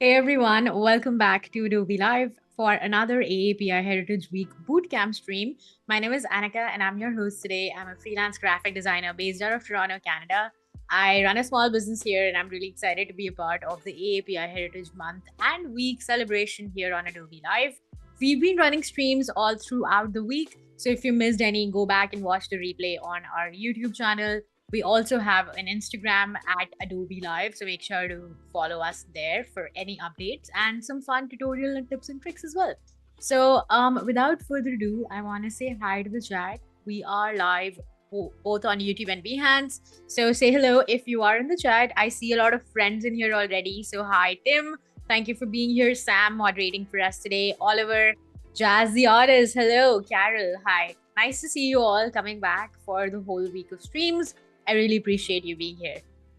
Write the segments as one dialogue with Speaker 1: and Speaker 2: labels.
Speaker 1: Hey everyone, welcome back to Adobe Live for another AAPI Heritage Week Bootcamp stream. My name is Anika and I'm your host today. I'm a freelance graphic designer based out of Toronto, Canada. I run a small business here and I'm really excited to be a part of the AAPI Heritage Month and Week celebration here on Adobe Live. We've been running streams all throughout the week, so if you missed any, go back and watch the replay on our YouTube channel. We also have an Instagram at Adobe Live, so make sure to follow us there for any updates and some fun tutorial and tips and tricks as well. So without further ado, I want to say hi to the chat. We are live both on YouTube and Behance. So say hello if you are in the chat. I see a lot of friends in here already. So hi, Tim. Thank you for being here. Sam moderating for us today. Oliver, Jazz the artist. Hello, Carol. Hi. Nice to see you all coming back for the whole week of streams. I really appreciate you being here.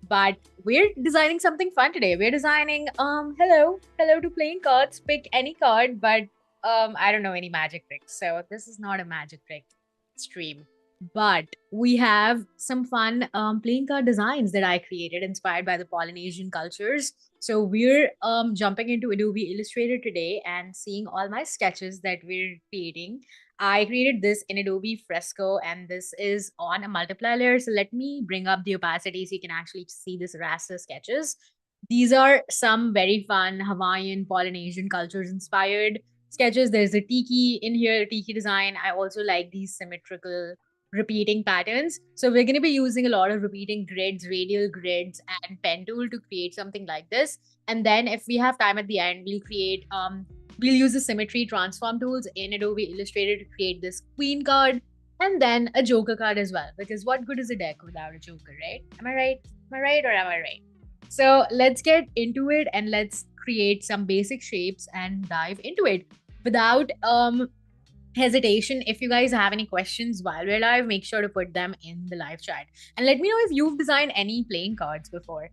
Speaker 1: But we're designing something fun today. We're designing hello to playing cards. Pick any card, but I don't know any magic tricks. So this is not a magic trick stream. But we have some fun playing card designs that I created inspired by the Polynesian cultures. So we're jumping into Adobe Illustrator today and seeing all my sketches that we're creating. I created this in Adobe Fresco and this is on a multiply layer. So let me bring up the opacity so you can actually see this raster sketches. These are some very fun Hawaiian, Polynesian cultures inspired sketches. There's a tiki in here, a tiki design. I also like these symmetrical repeating patterns. So we're going to be using a lot of repeating grids, radial grids, and pen tool to create something like this. And then if we have time at the end, we'll use the symmetry transform tools in Adobe Illustrator to create this queen card and then a joker card as well. Because what good is a deck without a joker, right? Am I right? Am I right or am I right? So let's get into it and let's create some basic shapes and dive into it. Without hesitation, if you guys have any questions while we're live, make sure to put them in the live chat. And let me know if you've designed any playing cards before.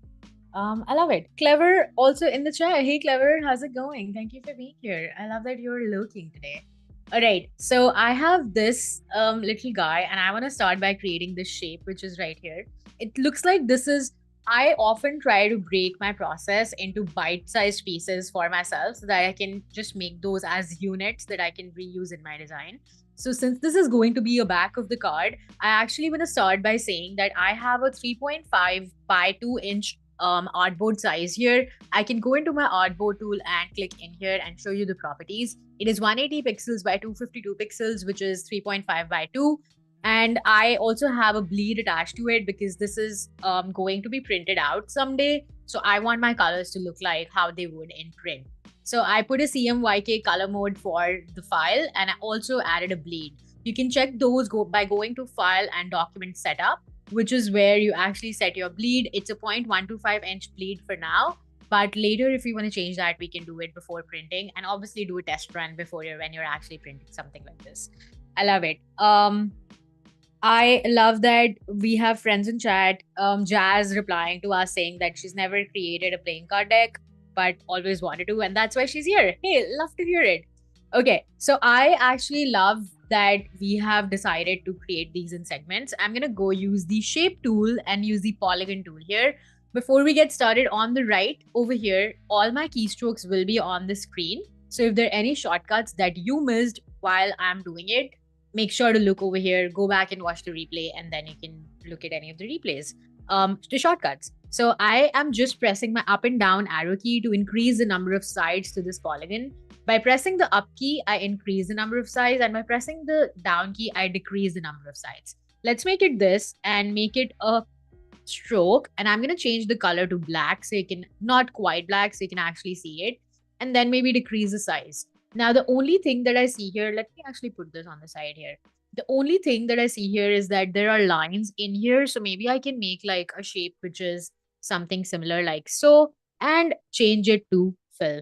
Speaker 1: I love it. Clever also in the chat. Hey, Clever, how's it going? Thank you for being here. I love that you're lurking today. All right, so I have this little guy and I want to start by creating this shape, which is right here. It looks like this is, I often try to break my process into bite-sized pieces for myself so that I can just make those as units that I can reuse in my design. So since this is going to be a back of the card, I actually want to start by saying that I have a 3.5 by 2 inch artboard size here. I can go into my artboard tool and click in here and show you the properties. It is 180 pixels by 252 pixels, which is 3.5 by 2. And I also have a bleed attached to it because this is going to be printed out someday. So I want my colors to look like how they would in print. So I put a CMYK color mode for the file and I also added a bleed. You can check those by going to File and Document Setup, which is where you actually set your bleed. It's a 0.125 inch bleed for now. But later, if you want to change that, we can do it before printing and obviously do a test run before when you're actually printing something like this. I love it. I love that we have friends in chat. Jazz replying to us saying that she's never created a playing card deck, but always wanted to, and that's why she's here. Hey, love to hear it. Okay, so I actually love that we have decided to create these in segments. I'm gonna go use the shape tool and use the polygon tool here. Before we get started, on the right over here, all my keystrokes will be on the screen. So if there are any shortcuts that you missed while I'm doing it, make sure to look over here, go back and watch the replay, and then you can look at any of the replays. The shortcuts. So I am just pressing my up and down arrow key to increase the number of sides to this polygon. By pressing the up key, I increase the number of sides, and by pressing the down key, I decrease the number of sides. Let's make it this and make it a stroke. And I'm going to change the color to black so you can, not quite black, so you can actually see it. And then maybe decrease the size. Now, the only thing that I see here, let me actually put this on the side here. The only thing that I see here is that there are lines in here. So maybe I can make like a shape which is something similar like so and change it to fill.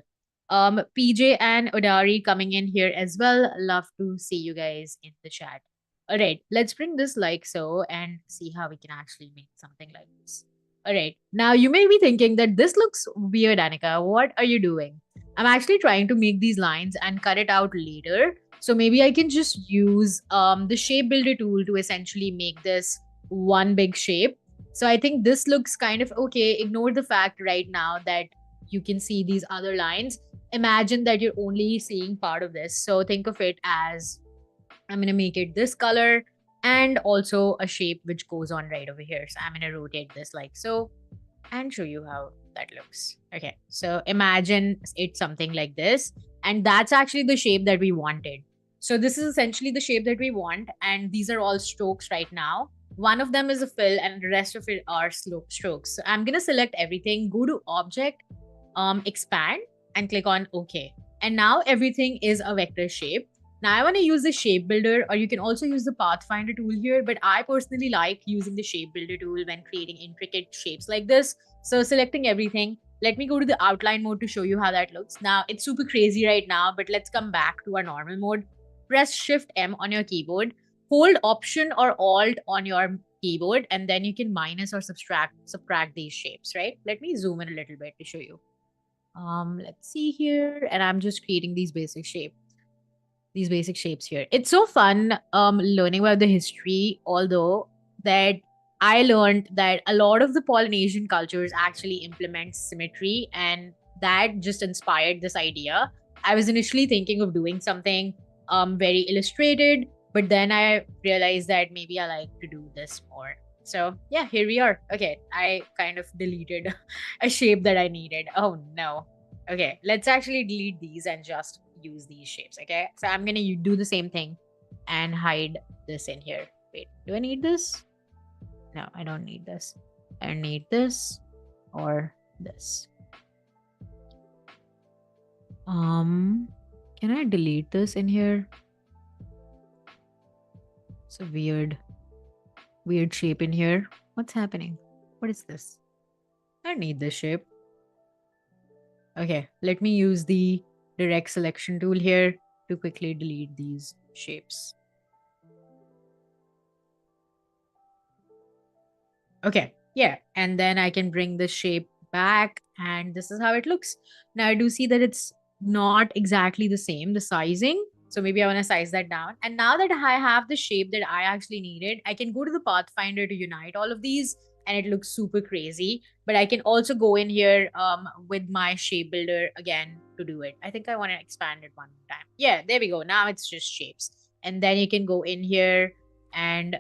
Speaker 1: PJ and Odari coming in here as well. Love to see you guys in the chat. All right, let's bring this like so and see how we can actually make something like this. All right, now you may be thinking that this looks weird, Anika. What are you doing? I'm actually trying to make these lines and cut it out later. So maybe I can just use the shape builder tool to essentially make this one big shape. So I think this looks kind of okay. Ignore the fact right now that you can see these other lines. Imagine that you're only seeing part of this. So think of it as, I'm going to make it this color and also a shape which goes on right over here. So I'm going to rotate this like so and show you how that looks. Okay, so imagine it's something like this, and that's actually the shape that we wanted. So this is essentially the shape that we want, and these are all strokes right now. One of them is a fill and the rest of it are strokes. So I'm going to select everything, go to object, expand, and click on OK. And now everything is a vector shape. Now I want to use the shape builder, or you can also use the pathfinder tool here, but I personally like using the shape builder tool when creating intricate shapes like this. So selecting everything, let me go to the outline mode to show you how that looks. Now it's super crazy right now, but let's come back to our normal mode. Press Shift M on your keyboard, hold Option or Alt on your keyboard, and then you can minus or subtract these shapes, right? Let me zoom in a little bit to show you. Let's see here, and I'm just creating these basic shapes here. It's so fun learning about the history, although that I learned that a lot of the Polynesian cultures actually implement symmetry, and that just inspired this idea. I was initially thinking of doing something very illustrated, but then I realized that maybe I like to do this more. So yeah, here we are. Okay, I kind of deleted a shape that I needed. Oh no. Okay, let's actually delete these and just use these shapes. Okay, so I'm gonna do the same thing and hide this in here. Wait, do I need this? No, I don't need this. I need this or this. Can I delete this in here? It's a weird shape in here. What's happening? What is this? I don't need this shape. Okay, let me use the direct selection tool here to quickly delete these shapes. Okay, yeah, and then I can bring this shape back, and this is how it looks. Now I do see that it's not exactly the same, the sizing. So maybe I want to size that down. And now that I have the shape that I actually needed, I can go to the pathfinder to unite all of these, and it looks super crazy. But I can also go in here with my shape builder again to do it. I think I want to expand it one more time. Yeah, there we go. Now it's just shapes. And then you can go in here and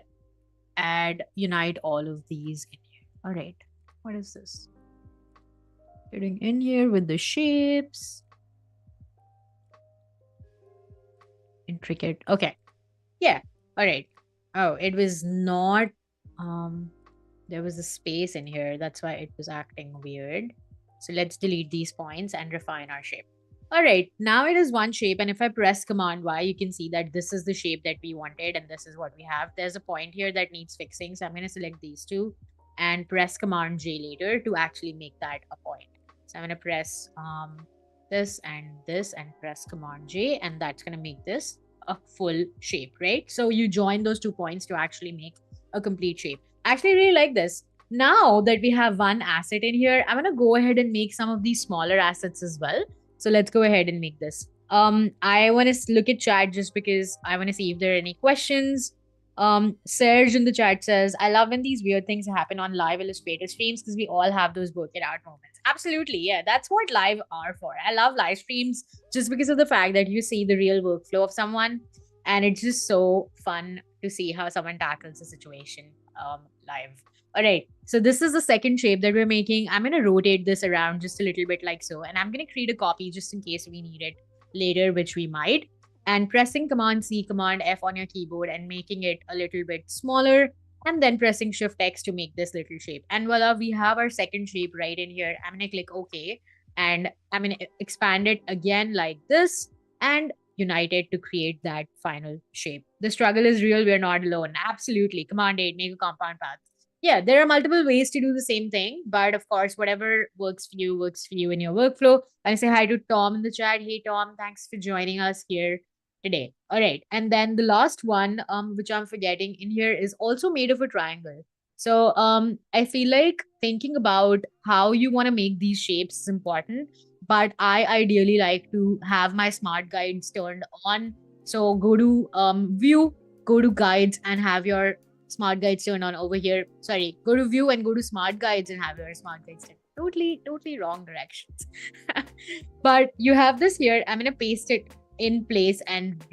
Speaker 1: unite all of these in here. All right, what is this? Getting in here with the shapes. Intricate. Okay, yeah, all right. Oh, it was not there was a space in here, that's why it was acting weird. So let's delete these points and refine our shape. All right, now it is one shape, and if I press Command Y, you can see that this is the shape that we wanted, and this is what we have. There's a point here that needs fixing, so I'm going to select these two and press Command J later to actually make that a point. So I'm going to press this and press Command J, and that's going to make this a full shape, right? So you join those 2 points to actually make a complete shape. Actually, I really like this. Now that we have one asset in here, I'm going to go ahead and make some of these smaller assets as well. So let's go ahead and make this. I want to look at chat just because I want to see if there are any questions. Serge in the chat says, I love when these weird things happen on live Illustrator streams because we all have those work it out moments. Absolutely. Yeah, that's what live are for. I love live streams just because of the fact that you see the real workflow of someone, and it's just so fun to see how someone tackles a situation live. All right, so this is the second shape that we're making. I'm going to rotate this around just a little bit like so, and I'm going to create a copy just in case we need it later, which we might. And pressing Command C, Command F on your keyboard and making it a little bit smaller, and then pressing Shift X to make this little shape. And voila, we have our second shape right in here. I'm going to click OK, and I'm going to expand it again like this and unite it to create that final shape. The struggle is real. We're not alone. Absolutely. Command 8, make a compound path. Yeah, there are multiple ways to do the same thing, but of course, whatever works for you in your workflow. I say hi to Tom in the chat. Hey, Tom, thanks for joining us here today. All right. And then the last one, which I'm forgetting in here, is also made of a triangle. So I feel like thinking about how you want to make these shapes is important, but I ideally like to have my smart guides turned on. So go to view, go to guides and have your smart guides turned on over here. Sorry, go to view and go to smart guides and have your smart guides turned. totally wrong directions. But you have this here. I'm gonna paste it in place and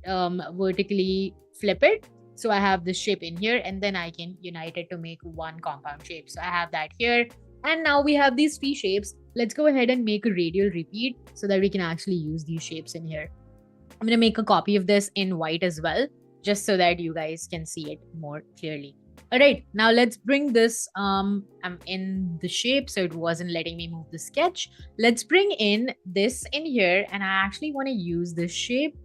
Speaker 1: vertically flip it. So I have this shape in here, and then I can unite it to make one compound shape. So I have that here. And now we have these three shapes. Let's go ahead and make a radial repeat so that we can actually use these shapes in here. I'm going to make a copy of this in white as well, just so that you guys can see it more clearly. All right, now let's bring this, I'm in the shape, so it wasn't letting me move the sketch. Let's bring in this in here, and I actually want to use this shape,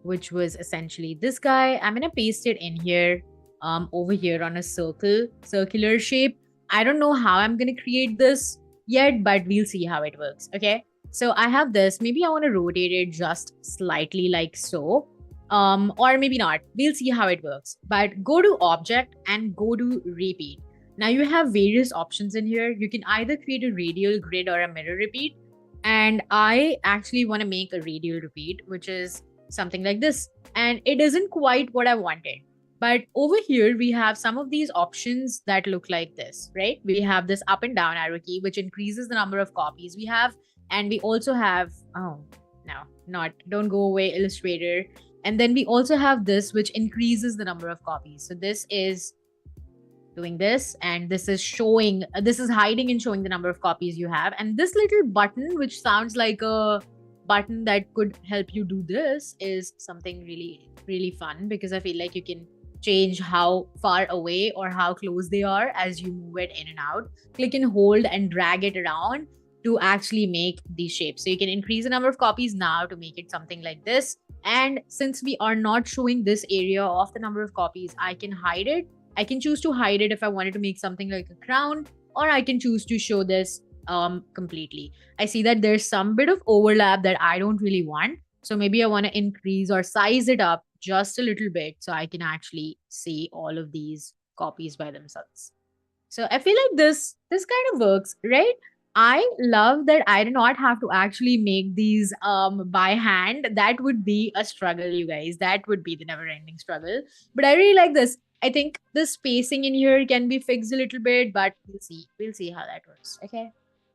Speaker 1: which was essentially this guy. I'm going to paste it in here, over here on a circular shape. I don't know how I'm going to create this yet, but we'll see how it works, okay? So I have this. Maybe I want to rotate it just slightly like so. Or maybe not. We'll see how it works. But go to object and go to repeat. Now you have various options in here. You can either create a radial grid or a mirror repeat. And I actually want to make a radial repeat, which is something like this. And it isn't quite what I wanted. But over here, we have some of these options that look like this, right? We have this up and down arrow key, which increases the number of copies we have. And we also have, don't go away, Illustrator. And then we also have this, which increases the number of copies. So this is doing this, and this is hiding and showing the number of copies you have. And this little button, which sounds like a button that could help you do this, is something really, really fun, because I feel like you can change how far away or how close they are as you move it in and out. Click and hold and drag it around to actually make these shapes. So you can increase the number of copies now to make it something like this. And since we are not showing this area of the number of copies, I can hide it. I can choose to hide it if I wanted to make something like a crown, or I can choose to show this completely. I see that there's some bit of overlap that I don't really want. So maybe I want to increase or size it up just a little bit so I can actually see all of these copies by themselves. So I feel like this kind of works, right? I love that I do not have to actually make these by hand. That would be a struggle, you guys. That would be the never-ending struggle. But I really like this. I think the spacing in here can be fixed a little bit, but we'll see. We'll see how that works. Okay,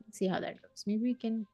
Speaker 1: let's see how that goes. Maybe we can.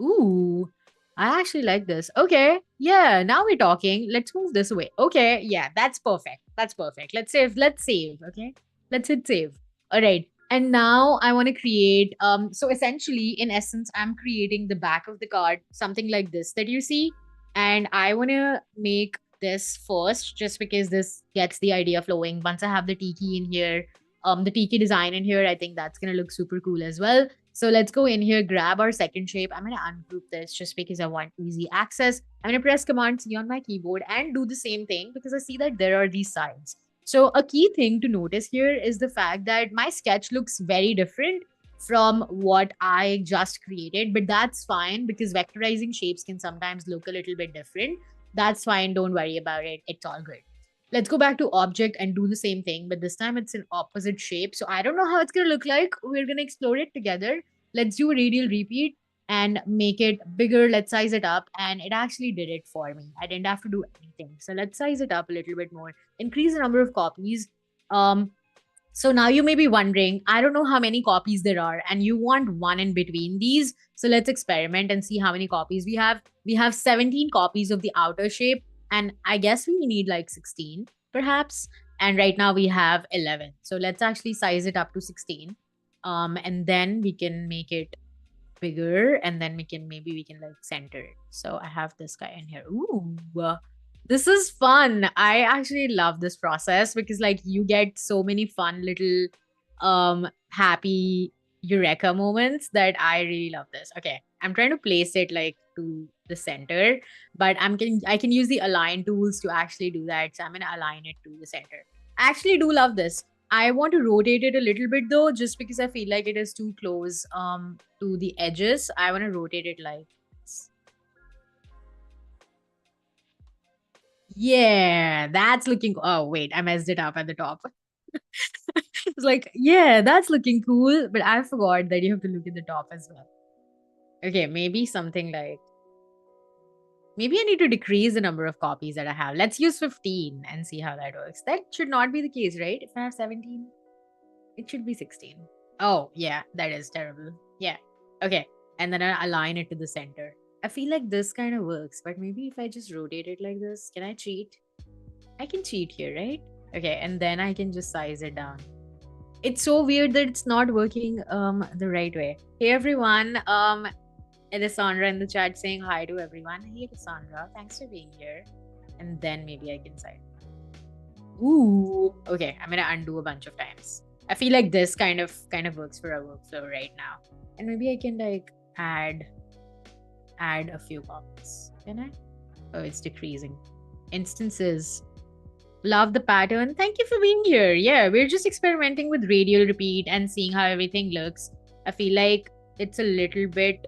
Speaker 1: Ooh, I actually like this. Okay, yeah. Now we're talking. Let's move this away. Okay, yeah, that's perfect. That's perfect. Let's save. Let's save. Okay, let's hit save. All right. And now I want to create, so essentially, in essence, I'm creating the back of the card, something like this that you see. And I want to make this first, just because this gets the idea flowing. Once I have the tiki in here, the tiki design in here, I think that's going to look super cool as well. So let's go in here, grab our second shape. I'm going to ungroup this just because I want easy access. I'm going to press Command C on my keyboard and do the same thing because I see that there are these sides. So a key thing to notice here is the fact that my sketch looks very different from what I just created, but that's fine because vectorizing shapes can sometimes look a little bit different. That's fine. Don't worry about it. It's all good. Let's go back to object and do the same thing, but this time it's an opposite shape. So I don't know how it's going to look like. We're going to explore it together. Let's do a radial repeat and make it bigger. Let's size it up, and it actually did it for me. I didn't have to do anything. So let's size it up a little bit more, increase the number of copies. So now you may be wondering, I don't know how many copies there are, and you want one in between these. So let's experiment and see how many copies we have. We have 17 copies of the outer shape, and I guess we need like 16 perhaps. And right now we have 11. So let's actually size it up to 16. And then we can make it bigger, and then maybe we can like center it. So I have this guy in here. Ooh, this is fun. I actually love this process because like you get so many fun little happy eureka moments that I really love this. Okay, I'm trying to place it like to the center, but I can use the align tools to actually do that. So I'm gonna align it to the center. I actually do love this. I want to rotate it a little bit though, just because I feel like it is too close to the edges. I want to rotate it like this. Yeah, that's looking. Oh, wait, I messed it up at the top. It's like, yeah, that's looking cool, but I forgot that you have to look at the top as well. Okay, maybe something like. Maybe I need to decrease the number of copies that I have. Let's use 15 and see how that works. That should not be the case, right? If I have 17, it should be 16. Oh, yeah, that is terrible. Yeah. Okay. And then I align it to the center. I feel like this kind of works, but maybe if I just rotate it like this, can I cheat? I can cheat here, right? Okay, and then I can just size it down. It's so weird that it's not working the right way. Hey everyone, it is Sandra in the chat saying hi to everyone. Hey Sandra, thanks for being here. And then maybe I can size. Ooh, okay, I'm gonna undo a bunch of times. I feel like this kind of works for our workflow right now. And maybe I can like add a few comments. Can I? Oh, it's decreasing. Instances. Love the pattern. Thank you for being here. Yeah, we're just experimenting with radial repeat and seeing how everything looks. I feel like it's a little bit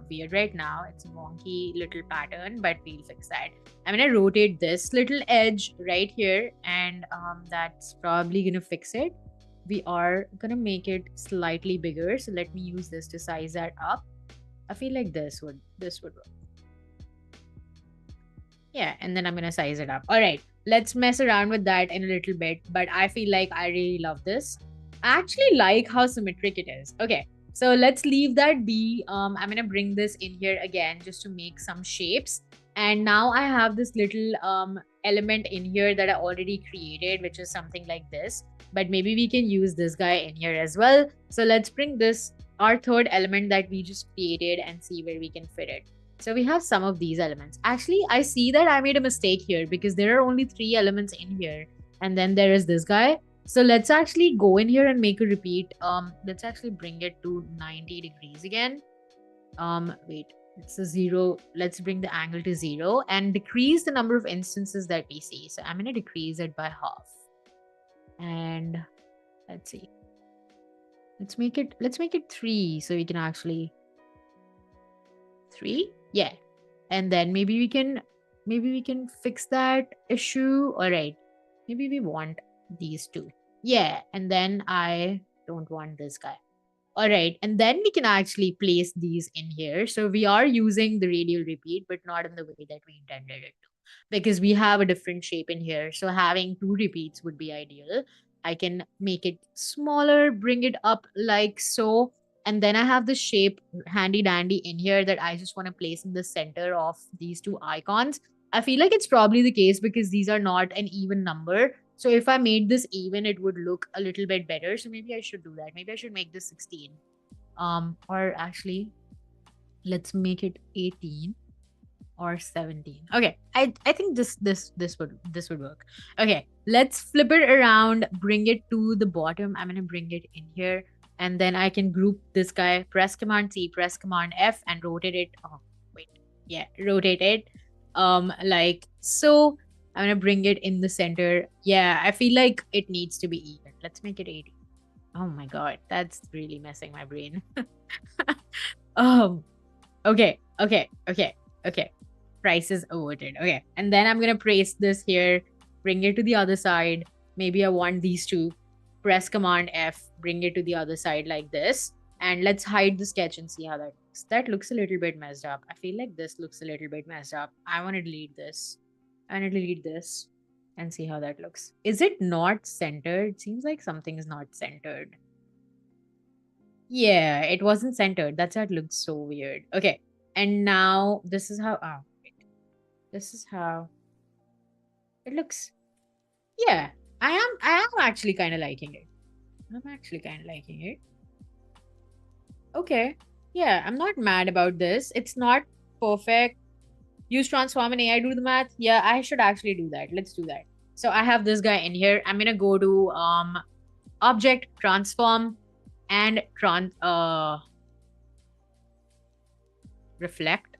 Speaker 1: weird right now. It's a wonky little pattern, but we'll fix that. I'm gonna rotate this little edge right here, and that's probably gonna fix it. We are gonna make it slightly bigger, so let me use this to size that up. I feel like this would work. Yeah, and then I'm gonna size it up. All right, let's mess around with that in a little bit, but I feel like I really love this. I actually like how symmetric it is. Okay, so let's leave that be. I'm gonna bring this in here again just to make some shapes. And now I have this little element in here that I already created, which is something like this. But maybe we can use this guy in here as well. So let's bring this, our third element that we just created, and see where we can fit it. So we have some of these elements. Actually, I see that I made a mistake here because there are only 3 elements in here. And then there is this guy. So let's actually go in here and make a repeat. Let's actually bring it to 90 degrees again. Wait, it's a 0. Let's bring the angle to 0 and decrease the number of instances that we see. So I'm going to decrease it by half. And let's see. Let's make it 3 so we can actually 3. Yeah. And then maybe we can fix that issue. All right. Maybe we want these two. Yeah. And then I don't want this guy. All right. And then we can actually place these in here. So we are using the radial repeat, but not in the way that we intended it to, because we have a different shape in here. So having 2 repeats would be ideal. I can make it smaller, bring it up like so. And then I have the shape handy dandy in here that I just want to place in the center of these 2 icons. I feel like it's probably the case because these are not an even number. So if I made this even, it would look a little bit better. So maybe I should do that. Maybe I should make this 16. Or actually, let's make it 18 or 17. Okay, I think this would work. Okay, let's flip it around, bring it to the bottom. I'm gonna bring it in here, and then I can group this guy. Press Command C, press Command F, and rotate it. Oh wait, yeah, rotate it. Like so. I'm gonna bring it in the center. Yeah, I feel like it needs to be even. Let's make it 80. Oh my god, that's really messing my brain. Okay. Price is averted. Okay, and then I'm gonna place this here, bring it to the other side. Maybe I want these two. Press Command F, bring it to the other side like this. And let's hide the sketch and see how that looks. That looks a little bit messed up. I feel like this looks a little bit messed up. I want to delete this. I'm gonna delete this and see how that looks. Is it not centered? It seems like something is not centered. Yeah, it wasn't centered. That's how it looks so weird. Okay, and now this is how. Oh, wait. This is how it looks. Yeah, I am actually kind of liking it. I'm actually kind of liking it. Okay. Yeah, I'm not mad about this. It's not perfect. Use transform and AI do the math. Yeah, I should actually do that. Let's do that. So I have this guy in here. I'm gonna go to object transform and reflect.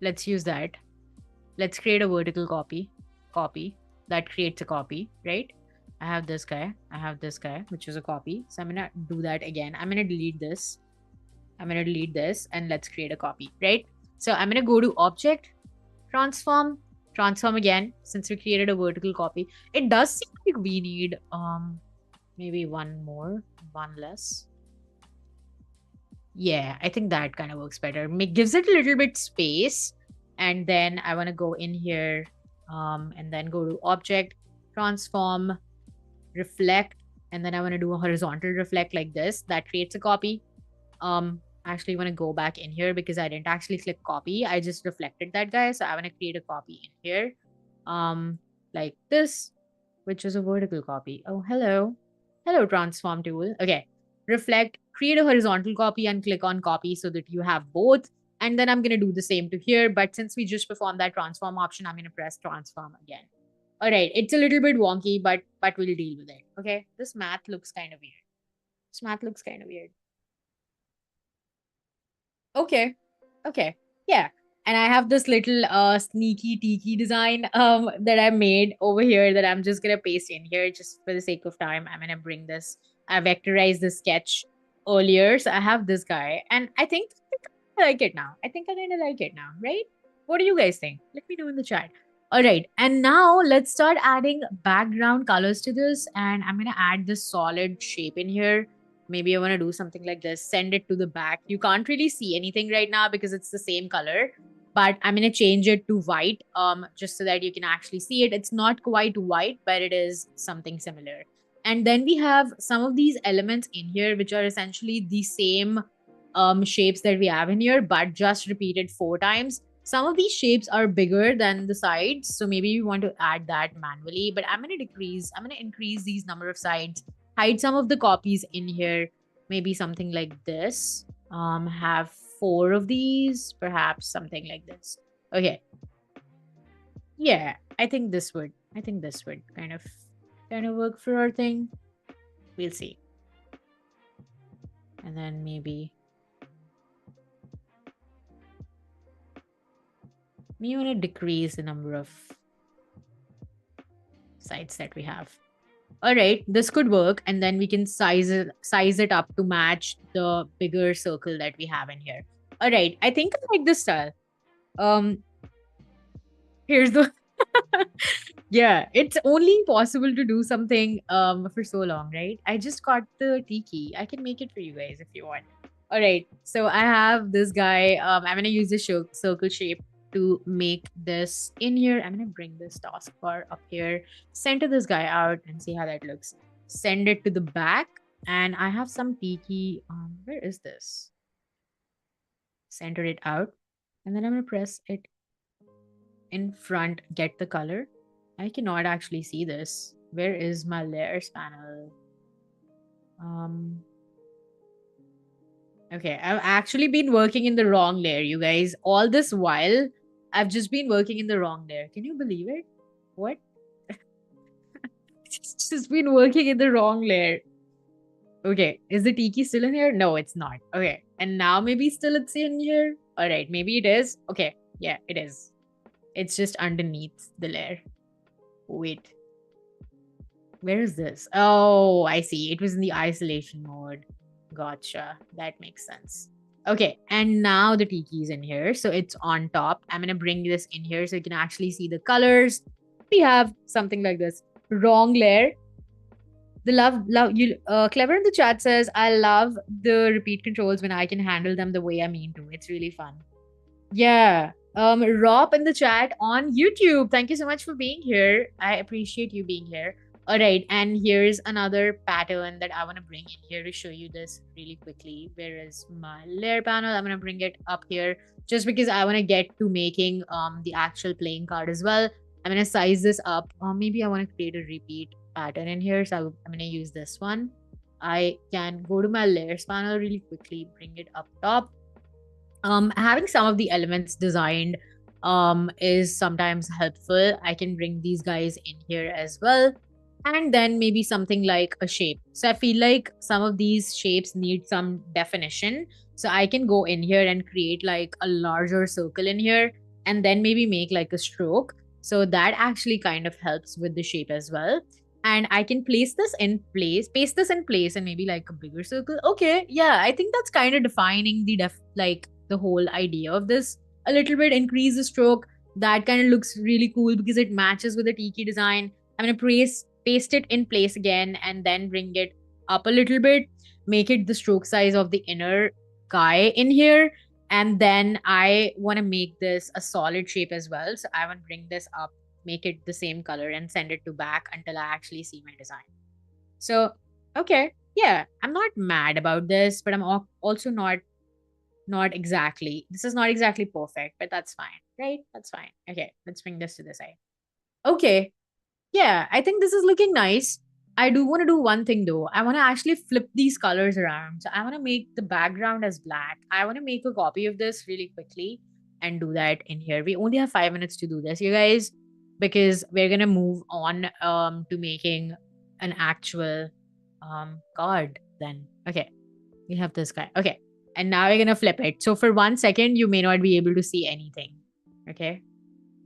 Speaker 1: Let's use that. Let's create a vertical copy. That creates a copy, right? I have this guy, which is a copy. So I'm gonna do that again. I'm gonna delete this. And let's create a copy, right? So I'm gonna go to object, transform again, since we created a vertical copy. It does seem like we need maybe one less. Yeah, I think that kind of works better. Gives it a little bit space. And then I want to go in here and then go to object, transform, reflect, And then I want to do a horizontal reflect like this. That creates a copy. Actually want to go back in here because I didn't actually click copy. I just reflected that guy. So I want to create a copy in here. Like this, which is a vertical copy. Oh, hello. Hello, transform tool. Okay. Reflect, create a horizontal copy and click on copy so that you have both. And then I'm going to do the same to here. But since we just performed that transform option, I'm going to press transform again. All right. It's a little bit wonky, but we'll deal with it. Okay. This math looks kind of weird. This math looks kind of weird. Okay. Okay. Yeah. And I have this little sneaky tiki design that I made over here that I'm just gonna paste in here just for the sake of time. I'm gonna bring this. I vectorized the sketch earlier. So I have this guy. And I think I like it now. I think I kinda like it now, right? What do you guys think? Let me know in the chat. All right. And now let's start adding background colors to this. And I'm gonna add this solid shape in here. Maybe I want to do something like this, send it to the back. You can't really see anything right now because it's the same color, but I'm going to change it to white just so that you can actually see it. It's not quite white, but it is something similar. And then we have some of these elements in here, which are essentially the same shapes that we have in here, but just repeated 4 times. Some of these shapes are bigger than the sides, so maybe we want to add that manually, but I'm going to increase these number of sides, hide some of the copies in here, maybe something like this. Have 4 of these, perhaps something like this. Okay. Yeah, I think this would kind of work for our thing. We'll see. And then maybe we want to decrease the number of sides that we have. All right, this could work, and then we can size it up to match the bigger circle that we have in here. All right, I think I like this style. Here's the yeah, it's only possible to do something for so long, right? I just got the tiki. I can make it for you guys if you want. All right, so I have this guy. I'm gonna use this circle shape to make this in here. I'm gonna bring this taskbar up here, center this guy out, and see how that looks. Send it to the back, and I have some tiki. Where is this? Center it out, and then I'm gonna press it in front. Get the color. I cannot actually see this. Where is my layers panel? Okay, I've actually been working in the wrong layer, you guys. All this while, I've just been working in the wrong layer. Can you believe it? What? Just been working in the wrong layer. Okay, is the tiki still in here? No, it's not. Okay, and now maybe still it's in here. All right, maybe it is. Okay, yeah, it is. It's just underneath the layer. Wait. Where is this? Oh, I see. It was in the isolation mode. Gotcha. That makes sense. Okay, and now the tiki is in here. So it's on top. I'm going to bring this in here so you can actually see the colors. We have something like this. Wrong layer. The love, you, Clever in the chat says, I love the repeat controls when I can handle them the way I mean to. It's really fun. Yeah. Rob in the chat on YouTube. Thank you so much for being here. I appreciate you being here. All right, and here's another pattern that I want to bring in here to show you this really quickly. Where is my layer panel? I'm going to bring it up here just because I want to get to making the actual playing card as well. I'm going to size this up. Maybe I want to create a repeat pattern in here. So I'm going to use this one. I can go to my layers panel really quickly, bring it up top. Having some of the elements designed is sometimes helpful. I can bring these guys in here as well. And then maybe something like a shape. So I feel like some of these shapes need some definition. So I can go in here and create like a larger circle in here and then maybe make like a stroke. So that actually kind of helps with the shape as well. And I can place this in place, paste this in place and maybe like a bigger circle. Okay, yeah, I think that's kind of defining the whole idea of this a little bit. Increase the stroke. That kind of looks really cool because it matches with the tiki design. I'm going to paste it in place again and then bring it up a little bit, make it the stroke size of the inner guy in here. And then I want to make this a solid shape as well. So I want to bring this up, make it the same color and send it to back until I actually see my design. So Okay. Yeah, I'm not mad about this, but I'm also not exactly. This is not exactly perfect, but that's fine, right? That's fine. Okay, let's bring this to the side. Okay. Yeah, I think this is looking nice. I do want to do one thing though. I want to actually flip these colors around. So I want to make the background as black. I want to make a copy of this really quickly and do that in here. We only have 5 minutes to do this, you guys, because we're gonna move on to making an actual card then. Okay, we have this guy. Okay. And now we're gonna flip it. So for 1 second, you may not be able to see anything. Okay.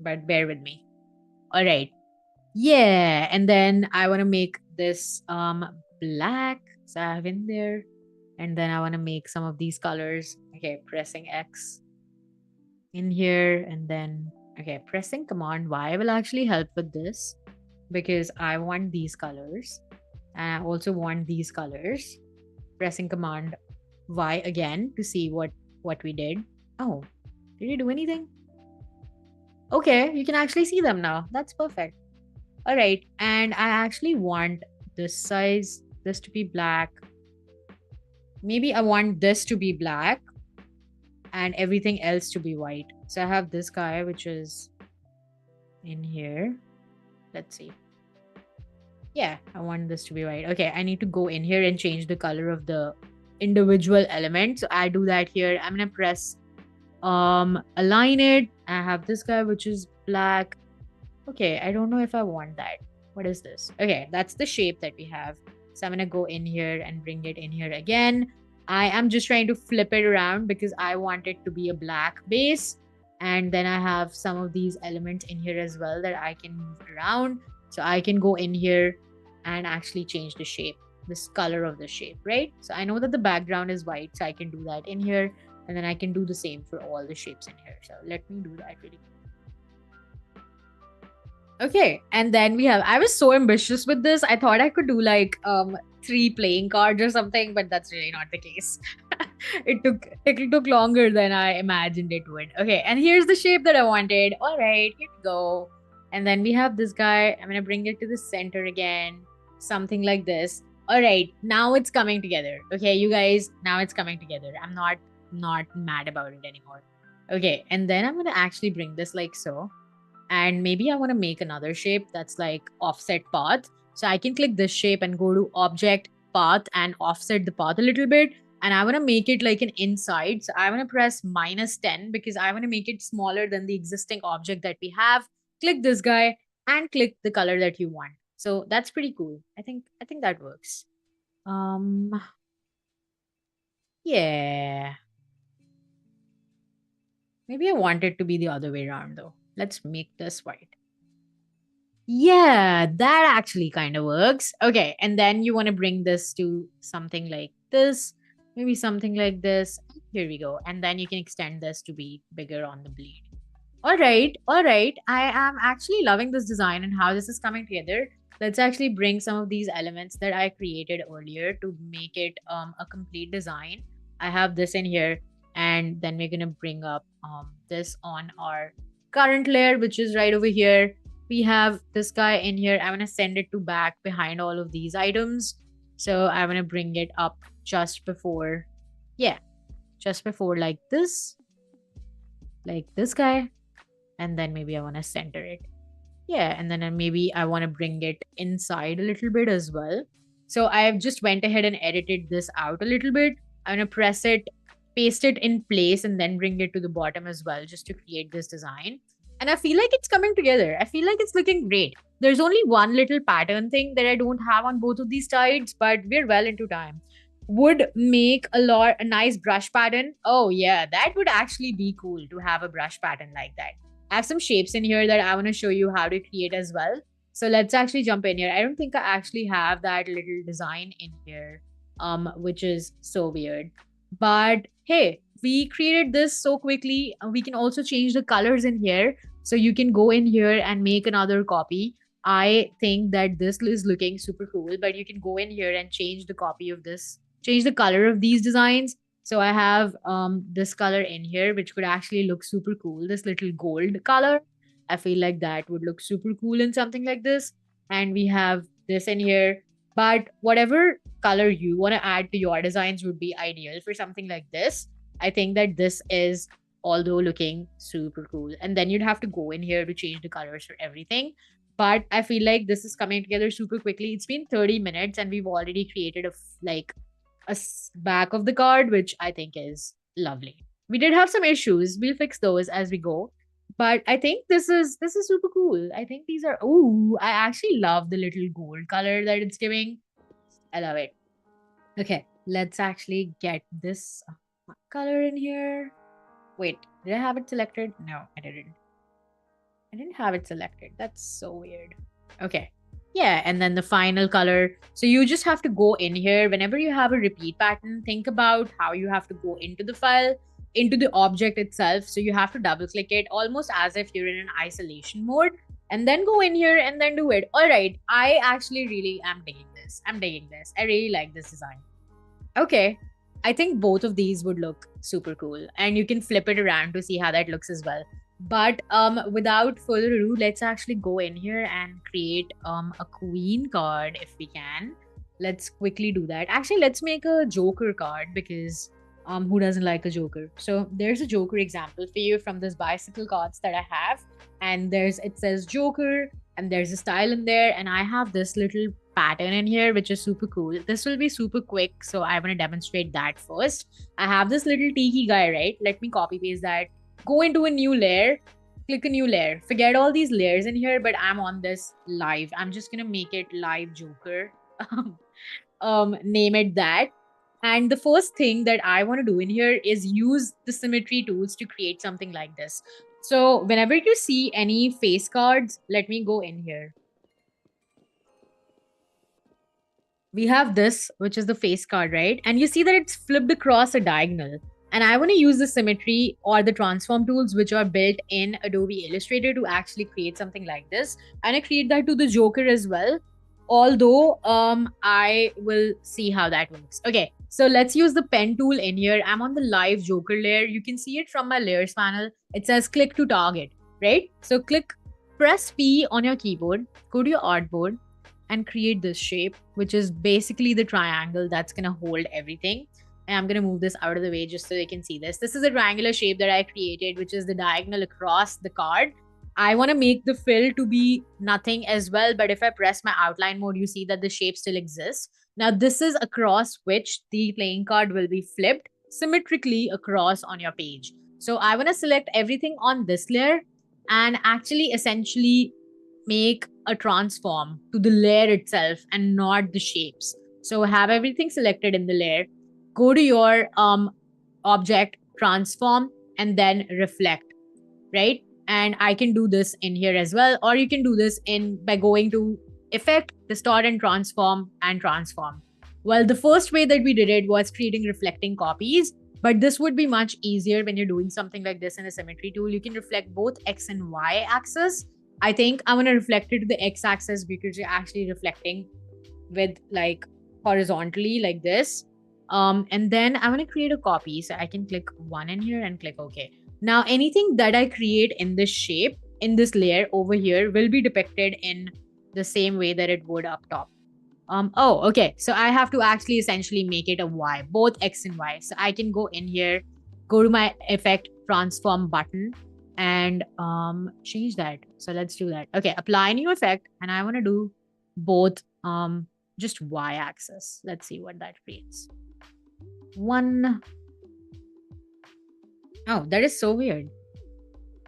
Speaker 1: But bear with me. All right. Yeah, and then I want to make this black. So I have in there. And then I want to make some of these colors. Okay, pressing X in here and then okay, pressing Command Y will actually help with this because I want these colors and I also want these colors. Pressing Command Y again to see what we did. Oh, did you do anything? Okay, you can actually see them now. That's perfect. All right, and I actually want this size, this to be black. Maybe I want this to be black and everything else to be white. So I have this guy, which is in here. Let's see. Yeah, I want this to be white. Okay, I need to go in here and change the color of the individual element. So I do that here. I'm gonna press align it. I have this guy, which is black. Okay, I don't know if I want that. What is this? Okay, that's the shape that we have. So I'm gonna go in here and bring it in here again. I am just trying to flip it around because I want it to be a black base. And then I have some of these elements in here as well that I can move around. So I can go in here and actually change the shape, this color of the shape, right? So I know that the background is white, so I can do that in here. And then I can do the same for all the shapes in here. So let me do that really quick. Okay, and then we have I was so ambitious with this. I thought I could do like 3 playing cards or something, but that's really not the case. it took longer than I imagined it would. Okay, and here's the shape that I wanted. All right, here we go. And then we have this guy. I'm gonna bring it to the center again. Something like this. All right, now it's coming together. Okay, you guys, now it's coming together. I'm not mad about it anymore. Okay, and then I'm gonna actually bring this like so. And maybe I want to make another shape that's like offset path. So I can click this shape and go to object path and offset the path a little bit. And I want to make it like an inside. So I want to press -10 because I want to make it smaller than the existing object that we have. Click this guy and click the color that you want. So that's pretty cool. I think that works. Um yeah. Maybe I want it to be the other way around though. Let's make this white. Yeah, that actually kind of works. Okay, and then you want to bring this to something like this, maybe something like this. Here we go. And then you can extend this to be bigger on the bleed. All right, all right. I am actually loving this design and how this is coming together. Let's actually bring some of these elements that I created earlier to make it a complete design. I have this in here, and then we're gonna bring up this on our current layer, which is right over here. We have this guy in here. I'm gonna send it to back behind all of these items. So I'm gonna bring it up just before, yeah, just before like this guy, and then maybe I want to center it. Yeah, and then maybe I want to bring it inside a little bit as well. So I have just went ahead and edited this out a little bit. I'm going to press it, paste it in place, and then bring it to the bottom as well just to create this design. And I feel like it's coming together. I feel like it's looking great. There's only one little pattern thing that I don't have on both of these sides, but we're well into time. Would make a nice brush pattern. Oh yeah, that would actually be cool to have a brush pattern like that. I have some shapes in here that I want to show you how to create as well. So let's actually jump in here. I don't think I actually have that little design in here, which is so weird. But hey, we created this so quickly. We can also change the colors in here. So you can go in here and make another copy. I think that this is looking super cool, but you can go in here and change the copy of this, change the color of these designs. So I have this color in here, which could actually look super cool. This little gold color. I feel like that would look super cool in something like this. And we have this in here. But whatever color you want to add to your designs would be ideal for something like this. I think that this is although looking super cool. And then you'd have to go in here to change the colors for everything. But I feel like this is coming together super quickly. It's been 30 minutes and we've already created back of the card, which I think is lovely. We did have some issues. We'll fix those as we go. But I think this is super cool. I think these are I actually love the little gold color that it's giving. I love it. Okay, let's actually get this color in here. Wait, did I have it selected? No, I didn't. I didn't have it selected. That's so weird. Okay. Yeah, and then the final color. So you just have to go in here. Whenever you have a repeat pattern, think about how you have to go into the file, into the object itself. So you have to double click it almost as if you're in an isolation mode, and then go in here and then do it. All right. I actually really am digging this. I'm digging this. I really like this design. Okay. I think both of these would look super cool, and you can flip it around to see how that looks as well. But without further ado, let's actually go in here and create a queen card if we can. Let's quickly do that. Actually, let's make a joker card because who doesn't like a joker? So there's a joker example for you from this bicycle cards that I have, and it says joker, and there's a style in there, and I have this little pattern in here which is super cool. This will be super quick, so I want to demonstrate that first. I have this little tiki guy, right? Let me copy paste that. Go into a new layer, click a new layer. Forget all these layers in here, but I'm on this live. I'm just gonna make it live joker. Name it that. And the first thing that I want to do in here is use the symmetry tools to create something like this. So whenever you see any face cards, let me go in here. We have this, which is the face card, right? And you see that it's flipped across a diagonal. And I want to use the symmetry or the transform tools, which are built in Adobe Illustrator, to actually create something like this. And I create that to the Joker as well. Although I will see how that works. Okay, so let's use the pen tool in here. I'm on the live Joker layer. You can see it from my layers panel. It says click to target, right? So press P on your keyboard, go to your artboard, and create this shape, which is basically the triangle that's going to hold everything. And I'm going to move this out of the way just so you can see this. This is a triangular shape that I created, which is the diagonal across the card. I want to make the fill to be nothing as well, but if I press my outline mode, you see that the shape still exists. Now this is across which the playing card will be flipped symmetrically across on your page. So I want to select everything on this layer and actually essentially make a transform to the layer itself and not the shapes. So have everything selected in the layer, go to your object, transform, and then reflect, right? And I can do this in here as well, or you can do this by going to effect, distort and transform, and transform. Well, the first way that we did it was creating reflecting copies, but this would be much easier when you're doing something like this in a symmetry tool. You can reflect both X and Y axis. I think I'm going to reflect it to the X axis because you're actually reflecting with like horizontally like this. And then I'm going to create a copy. So I can click one in here and click OK. Now, anything that I create in this shape, in this layer over here, will be depicted in the same way that it would up top. Oh, okay. So I have to actually essentially make it a Y, both X and Y. So I can go in here, go to my effect transform button and change that. So let's do that. Okay, apply new effect. And I want to do both just Y axis. Let's see what that creates. One. Oh, that is so weird.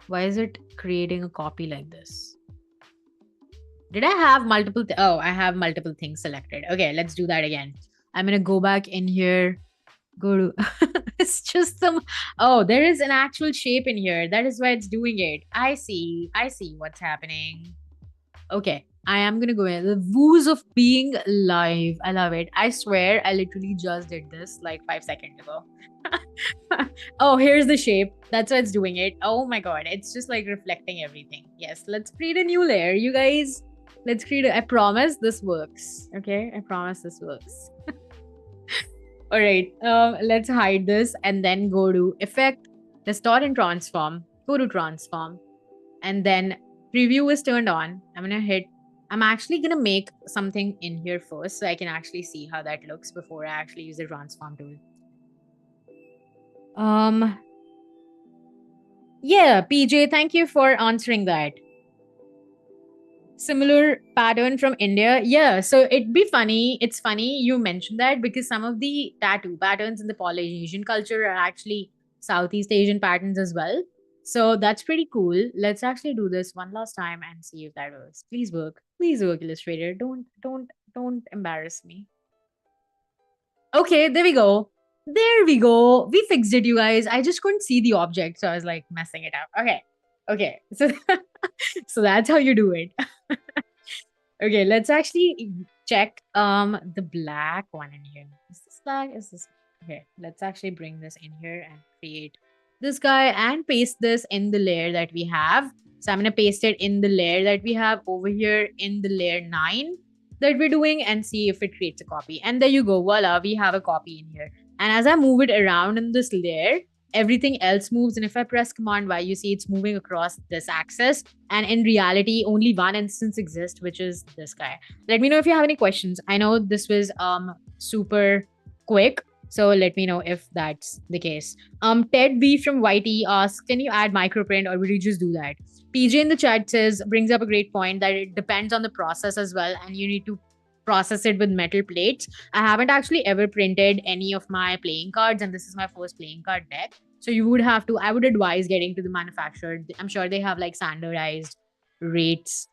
Speaker 1: Why is it creating a copy like this? Did I have multiple? Oh, I have multiple things selected. Okay, let's do that again. I'm going to go back in here. Go to, it's just some, oh, there is an actual shape in here. That is why it's doing it. I see what's happening. Okay, I am going to go in. The woos of being live. I love it. I swear I literally just did this like 5 seconds ago. Oh, here's the shape. That's why it's doing it. Oh my God. It's just like reflecting everything. Yes, let's create a new layer, you guys. Let's create I promise this works. Okay, I promise this works. All right, let's hide this and then go to effect, distort and transform, go to transform, and then preview is turned on. I'm going to hit I'm actually gonna make something in here first so I can actually see how that looks before I actually use the transform tool. Yeah, PJ, thank you for answering that. Similar pattern from India. Yeah, so it'd be funny. It's funny you mentioned that because some of the tattoo patterns in the Polynesian culture are actually Southeast Asian patterns as well. So that's pretty cool. Let's actually do this one last time and see if that works. Please work. Please work, Illustrator. Don't embarrass me. Okay, there we go. There we go. We fixed it, you guys. I just couldn't see the object, so I was like messing it up. Okay. Okay. So so that's how you do it. Okay, let's actually check the black one in here. Is this black? Is this okay? Let's actually bring this in here and create this guy and paste this in the layer that we have. So I'm gonna paste it in the layer that we have over here in the layer 9 that we're doing and see if it creates a copy. And there you go, voila, we have a copy in here. And as I move it around in this layer, everything else moves. And if I press Command Y, you see it's moving across this axis. And in reality, only one instance exists, which is this guy. Let me know if you have any questions. I know this was super quick, so let me know if that's the case. Ted B from YT asks, can you add microprint or would you just do that? PJ in the chat says, brings up a great point that it depends on the process as well, and you need to process it with metal plates. I haven't actually ever printed any of my playing cards, and this is my first playing card deck. So you would have to, I would advise getting to the manufacturer. I'm sure they have like standardized rates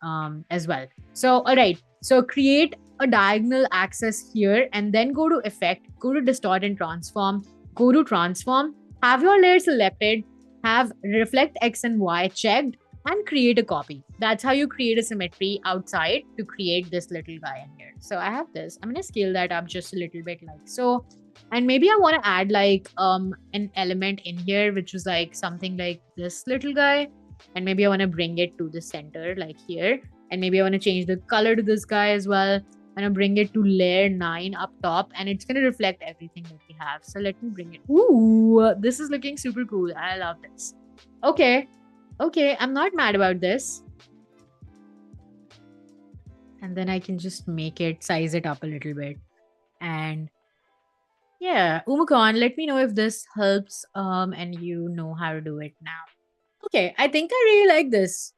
Speaker 1: as well. So, all right. So create a diagonal axis here and then go to effect, go to distort and transform, go to transform, have your layer selected, have reflect X and Y checked, and create a copy. That's how you create a symmetry outside to create this little guy in here. So I have this. I'm going to scale that up just a little bit like so. And maybe I want to add like an element in here, which was like something like this little guy. And maybe I want to bring it to the center like here. And maybe I want to change the color to this guy as well. I'm going to bring it to layer 9 up top. And it's going to reflect everything that we have. So let me bring it. Ooh, this is looking super cool. I love this. Okay. Okay, I'm not mad about this. And then I can just make it, size it up a little bit. And yeah, Umakon, let me know if this helps and you know how to do it now. Okay, I think I really like this.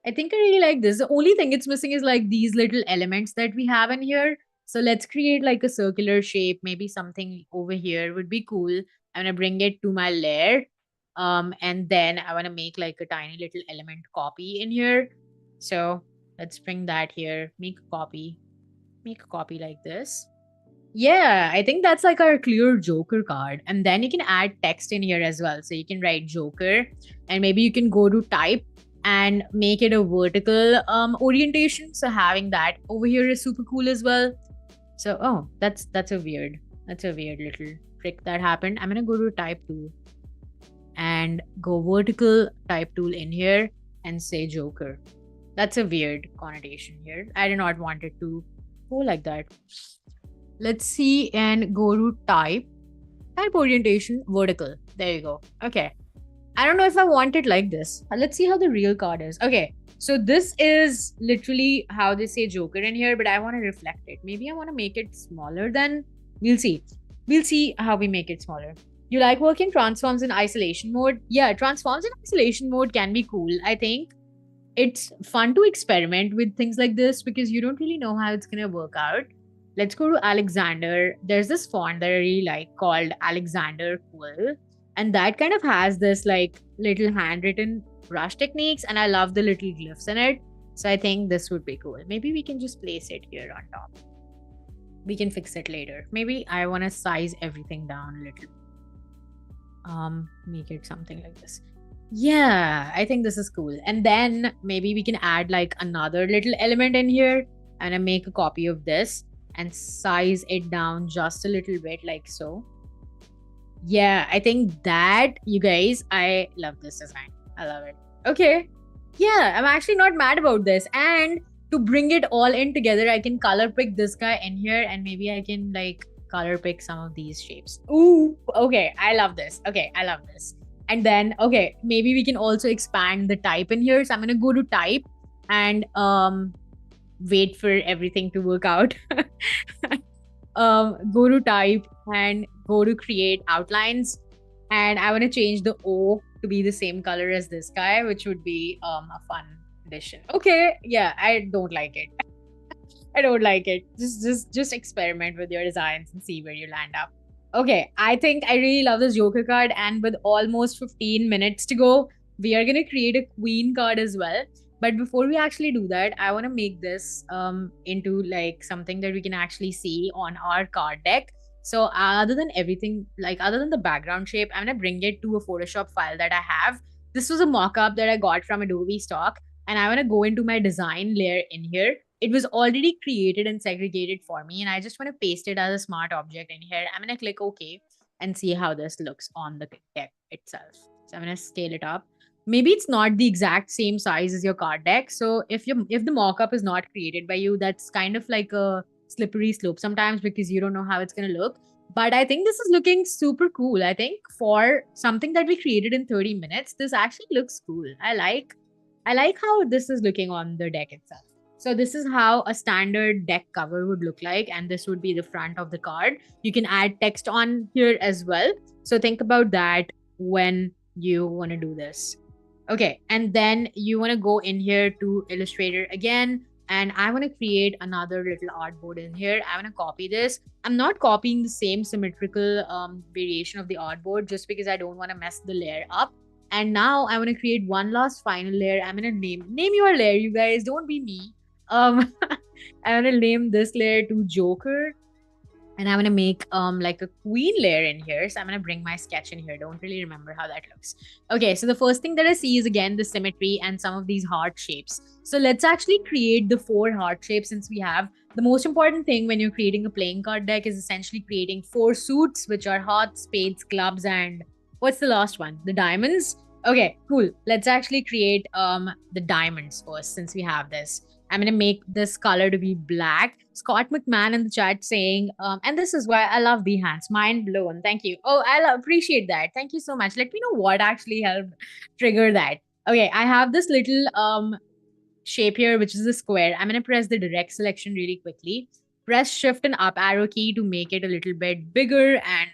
Speaker 1: The only thing it's missing is like these little elements that we have in here. So let's create like a circular shape. Maybe something over here would be cool. I'm going to bring it to my layer. And then I want to make like a tiny little element copy in here. So let's bring that here, make a copy like this. Yeah, I think that's like our clear Joker card. And then you can add text in here as well. So you can write Joker and maybe you can go to type and make it a vertical orientation. So having that over here is super cool as well. So, oh, that's a weird little trick that happened. I'm going to go to type tool and go vertical type tool in here and say Joker. That's a weird connotation here. I did not want it to go like that. Let's see and go to type orientation, vertical. There you go. Okay. I don't know if I want it like this. Let's see how the real card is. Okay. So this is literally how they say Joker in here, but I want to reflect it. Maybe I want to make it smaller then. We'll see. We'll see how we make it smaller. You like working transforms in isolation mode? Yeah, transforms in isolation mode can be cool. I think it's fun to experiment with things like this because you don't really know how it's going to work out. Let's go to Alexander. There's this font that I really like called Alexander Quill. And that kind of has this like little handwritten brush techniques. And I love the little glyphs in it. So I think this would be cool. Maybe we can just place it here on top. We can fix it later. Maybe I want to size everything down a little. Make it something like this. Yeah, I think this is cool. And then maybe we can add like another little element in here and I make a copy of this and size it down just a little bit like so. Yeah, I think that, you guys, I love this design. I love it. Okay. Yeah, I'm actually not mad about this. And to bring it all in together, I can color pick this guy in here and maybe I can like color pick some of these shapes. Ooh, okay. I love this. Okay, I love this. And then, okay, maybe we can also expand the type in here. So I'm going to go to type and wait for everything to work out. Go to type and go to create outlines. And I want to change the O to be the same color as this guy, which would be a fun addition. Okay, yeah, I don't like it. I don't like it. Just experiment with your designs and see where you land up. Okay, I think I really love this Joker card, and with almost 15 minutes to go, we are gonna create a Queen card as well. But before we actually do that, I want to make this into like something that we can actually see on our card deck. So other than everything, like other than the background shape, I'm gonna bring it to a Photoshop file that I have. This was a mock-up that I got from Adobe stock, and I want to go into my design layer in here. It was already created and segregated for me, and I just want to paste it as a smart object in here. I'm going to click OK and see how this looks on the deck itself. So I'm going to scale it up. Maybe it's not the exact same size as your card deck. So if the mock-up is not created by you, that's kind of like a slippery slope sometimes because you don't know how it's going to look. But I think this is looking super cool. I think for something that we created in 30 minutes, this actually looks cool. I like how this is looking on the deck itself. So this is how a standard deck cover would look like, and this would be the front of the card. You can add text on here as well. So think about that when you want to do this. Okay, and then you want to go in here to Illustrator again, and I want to create another little artboard in here. I want to copy this. I'm not copying the same symmetrical variation of the artboard just because I don't want to mess the layer up. And now I want to create one last final layer. I'm gonna name your layer, you guys. Don't be me. I'm gonna name this layer to Joker, and I'm gonna make like a queen layer in here. So I'm gonna bring my sketch in here. Don't really remember how that looks. Okay, so the first thing that I see is again the symmetry and some of these heart shapes. So let's actually create the 4 heart shapes since we have. The most important thing when you're creating a playing card deck is essentially creating 4 suits, which are hearts, spades, clubs, and what's the last one? The diamonds. Okay, cool. Let's actually create the diamonds first since we have this. I'm going to make this color to be black. Scott McMahon in the chat saying, and this is why I love Behance. Mind blown. Thank you. Oh, appreciate that. Thank you so much. Let me know what actually helped trigger that. Okay, I have this little shape here, which is a square. I'm going to press the direct selection really quickly. Press shift and up arrow key to make it a little bit bigger and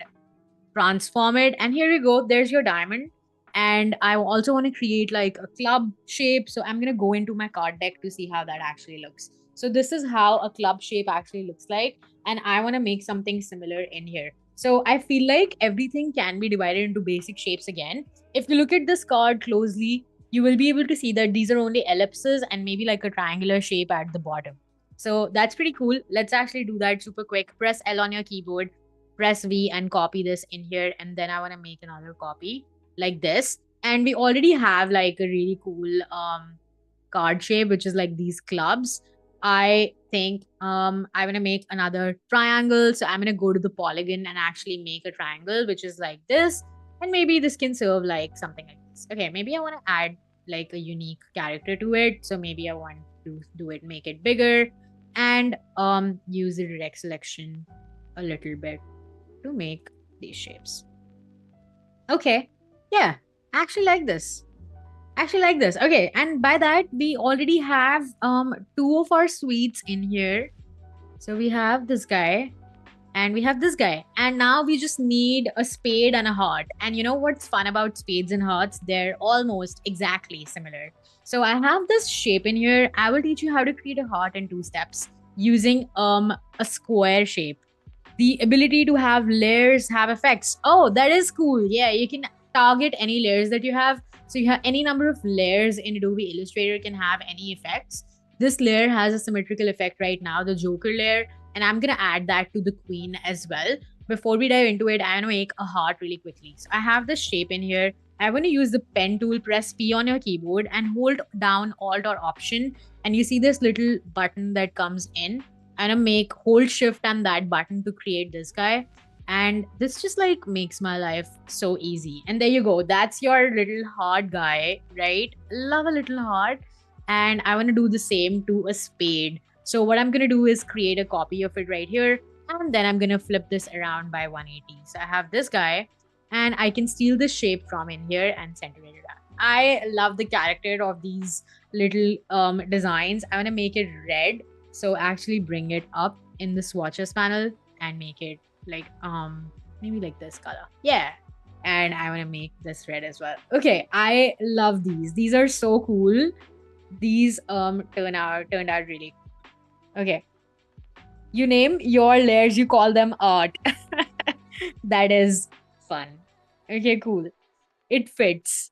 Speaker 1: transform it. And here you go. There's your diamond. And I also want to create like a club shape. So I'm going to go into my card deck to see how that actually looks. So this is how a club shape actually looks like. And I want to make something similar in here. So I feel like everything can be divided into basic shapes again. If you look at this card closely, you will be able to see that these are only ellipses and maybe like a triangular shape at the bottom. So that's pretty cool. Let's actually do that super quick. Press L on your keyboard, press V and copy this in here. And then I want to make another copy like this, and we already have like a really cool card shape, which is like these clubs. I think I want to make another triangle, so I'm going to go to the polygon and actually make a triangle which is like this, and maybe this can serve like something like this. Okay, maybe I want to add like a unique character to it, so maybe I want to do it, make it bigger, and use the direct selection a little bit to make these shapes. Okay, yeah, actually like this. Okay, and by that we already have 2 of our suites in here. So we have this guy and we have this guy, and now we just need a spade and a heart. And you know what's fun about spades and hearts? They're almost exactly similar. So I have this shape in here. I will teach you how to create a heart in 2 steps using a square shape. The ability to have layers have effects. Oh, that is cool. Yeah, you can target any layers that you have. So you have any number of layers in Adobe Illustrator can have any effects. This layer has a symmetrical effect right now, the Joker layer, and I'm gonna add that to the Queen as well. Before we dive into it, I want to make a heart really quickly. So I have this shape in here. I want to use the pen tool, press P on your keyboard and hold down Alt or Option, and you see this little button that comes in. I'm gonna make hold shift and that button to create this guy. And this just like makes my life so easy. And there you go. That's your little heart guy, right? Love a little heart. And I want to do the same to a spade. So what I'm going to do is create a copy of it right here. And then I'm going to flip this around by 180. So I have this guy and I can steal this shape from in here and center it around. I love the character of these little designs. I want to make it red. So actually bring it up in the swatches panel and make it like maybe like this color. Yeah. And I want to make this red as well. Okay, I love these. These are so cool. These turned out really cool. Okay. You name your layers, you call them art. That is fun. Okay, cool. It fits.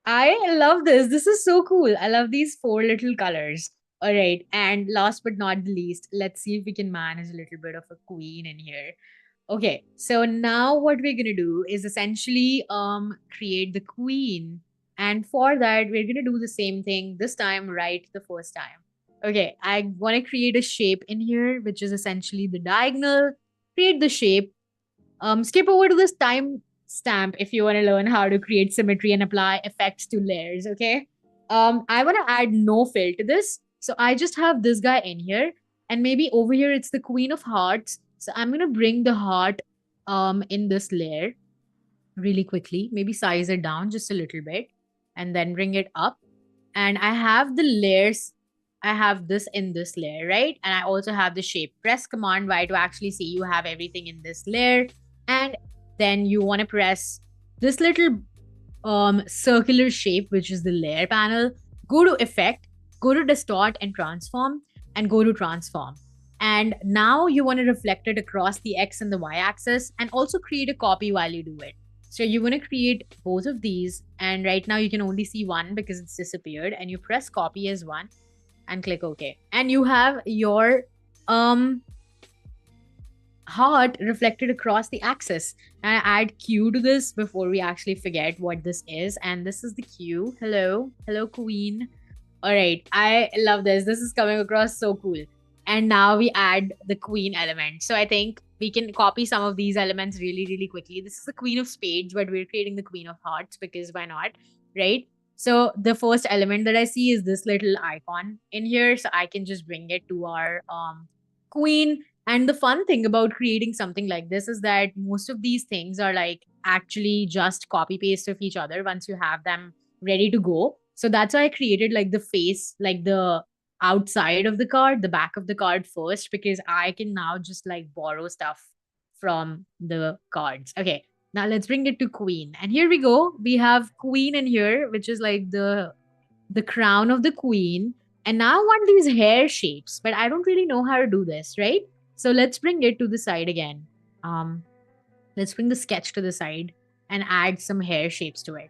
Speaker 1: I love this. This is so cool. I love these 4 little colors. All right. And last but not the least, let's see if we can manage a little bit of a queen in here. Okay. So now what we're going to do is essentially create the queen. And for that, we're going to do the same thing this time, right? The first time. Okay. I want to create a shape in here, which is essentially the diagonal. Create the shape. Skip over to this time stamp if you want to learn how to create symmetry and apply effects to layers, okay? I want to add no fill to this. So I just have this guy in here. And maybe over here it's the Queen of Hearts. So I'm going to bring the heart in this layer really quickly. Maybe size it down just a little bit. And then bring it up. And I have the layers. I have this in this layer, right? And I also have the shape. Press Command Y to actually see you have everything in this layer. And then you want to press this little circular shape, which is the layer panel. Go to Effect, go to Distort and Transform, and go to Transform. And now you want to reflect it across the X and the Y axis and also create a copy while you do it. So you want to create both of these. And right now you can only see one because it's disappeared. And you press copy as one and click OK. And you have your heart reflected across the axis. And I add Q to this before we actually forget what this is. And this is the Q. Hello. Hello, Queen. All right. I love this. This is coming across so cool. And now we add the Queen element. So I think we can copy some of these elements really, really quickly. This is the Queen of Spades, but we're creating the Queen of Hearts because why not, right? So the first element that I see is this little icon in here. So I can just bring it to our Queen. And the fun thing about creating something like this is that most of these things are like actually just copy paste of each other once you have them ready to go. So that's why I created like the face, like the outside of the card, the back of the card first, because I can now just like borrow stuff from the cards. Okay, now let's bring it to Queen. And here we go. We have Queen in here, which is like the crown of the Queen. And now I want these hair shapes, but I don't really know how to do this, right? So let's bring it to the side again. Let's bring the sketch to the side and add some hair shapes to it.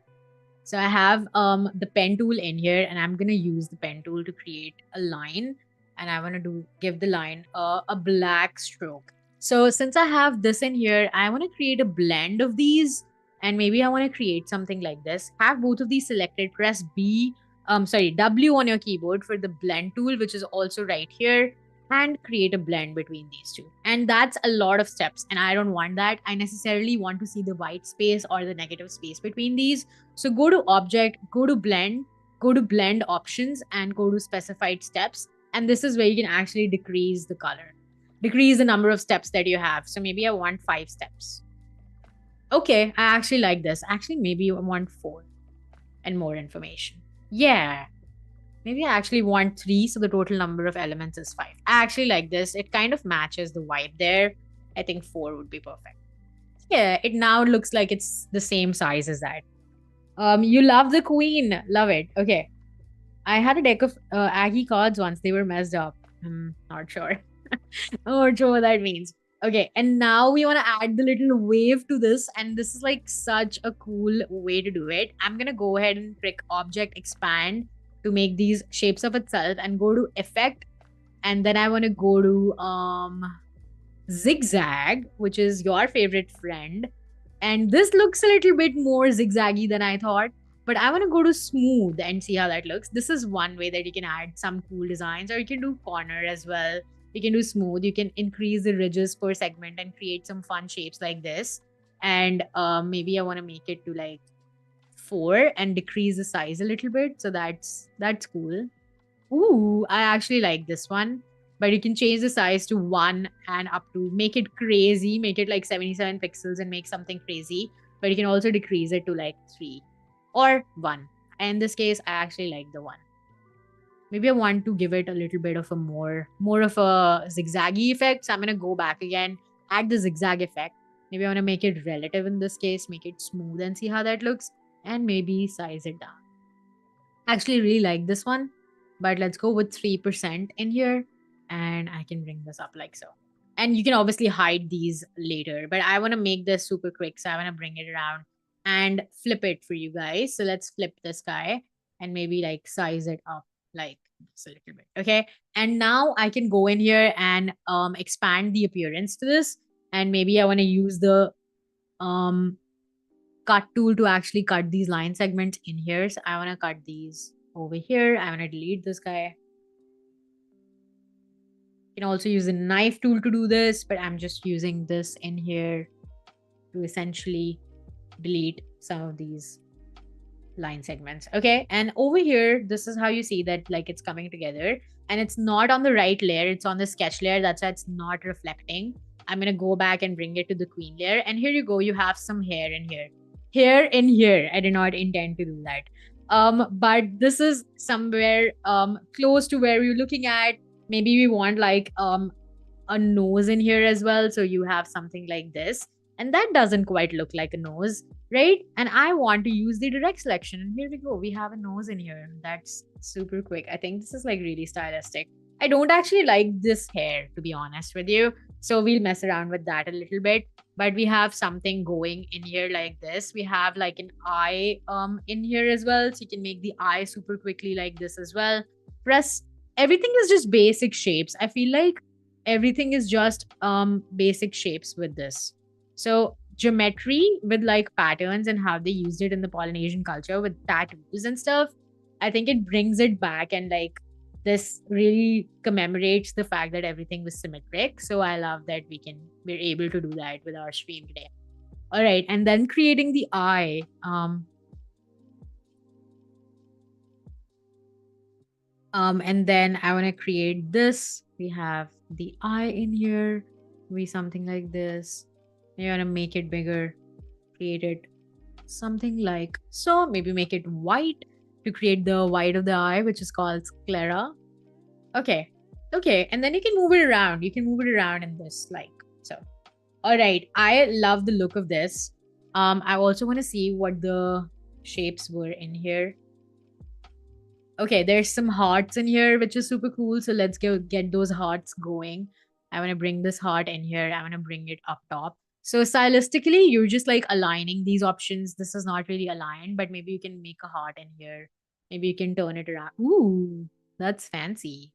Speaker 1: So I have the pen tool in here, and I'm gonna use the pen tool to create a line, and I want to give the line a black stroke. So since I have this in here, I want to create a blend of these, and maybe I want to create something like this. Have both of these selected. Press W on your keyboard for the blend tool, which is also right here, and create a blend between these two. And that's a lot of steps, and I don't want that. I necessarily want to see the white space or the negative space between these. So go to Object, go to Blend Options, and go to Specified Steps. And this is where you can actually decrease the color, decrease the number of steps that you have. So maybe I want 5 steps. Okay, I actually like this. Actually, maybe I want 4 and more information. Yeah. Maybe I actually want 3, so the total number of elements is 5. I actually like this. It kind of matches the vibe there. I think 4 would be perfect. Yeah, it now looks like it's the same size as that. You love the Queen. Love it. Okay. I had a deck of Aggie cards once. They were messed up. I'm not sure. Not sure what that means. Okay, and now we want to add the little wave to this, and this is like such a cool way to do it. I'm gonna go ahead and click Object Expand to make these shapes of itself, and go to Effect, and then I want to go to Zigzag, which is your favorite friend. And this looks a little bit more zigzaggy than I thought, but I want to go to Smooth and see how that looks. This is one way that you can add some cool designs, or you can do corner as well. You can do smooth. You can increase the ridges per segment and create some fun shapes like this. And maybe I want to make it to like 4 and decrease the size a little bit. So that's cool. Ooh, I actually like this one. But you can change the size to 1 and up to make it crazy, make it like 77 pixels and make something crazy. But you can also decrease it to like 3 or 1. In this case, I actually like the 1. maybe I want to give it a little bit of a more of a zigzaggy effect. So I'm gonna go back again, add the zigzag effect. Maybe I want to make it relative in this case, make it smooth and see how that looks, and maybe size it down. Actually really like this one, but let's go with 3% in here, and I can bring this up like so. And you can obviously hide these later, but I want to make this super quick, so I want to bring it around and flip it for you guys. So let's flip this guy and maybe like size it up like just a little bit. Okay, and now I can go in here and expand the appearance to this, and maybe I want to use the um cut tool to actually cut these line segments in here. So I want to cut these over here. I want to delete this guy. You can also use a knife tool to do this, but I'm just using this in here to essentially delete some of these line segments. Okay, and over here, this is how you see that like it's coming together, and it's not on the right layer, it's on the sketch layer. That's why it's not reflecting. I'm gonna go back and bring it to the queen layer, and here you go, you have some hair in here. Hair in here. I did not intend to do that. But this is somewhere close to where you're looking at. Maybe we want like a nose in here as well. So you have something like this, and that doesn't quite look like a nose, right? And I want to use the direct selection, and here we go, we have a nose in here. That's super quick. I think this is like really stylistic. I don't actually like this hair, to be honest with you, so we'll mess around with that a little bit. But we have something going in here like this. We have like an eye in here as well, so you can make the eye super quickly like this as well. Press. Everything is just basic shapes. I feel like everything is just basic shapes with this. So geometry with like patterns and how they used it in the Polynesian culture with tattoos and stuff, I think it brings it back, and like this really commemorates the fact that everything was symmetric. So I love that we're able to do that with our stream today. All right, and then creating the eye. And then I want to create this. We have the eye in here. Be something like this. You want to make it bigger. Create it something like so. Maybe make it white to create the white of the eye, which is called sclera. Okay. Okay. And then you can move it around. You can move it around in this like so. All right. I love the look of this. I also want to see what the shapes were in here. Okay, there's some hearts in here, which is super cool. So let's go get those hearts going. I want to bring this heart in here. I want to bring it up top. So stylistically, you're just like aligning these options. This is not really aligned, but maybe you can make a heart in here. Maybe you can turn it around. Ooh, that's fancy.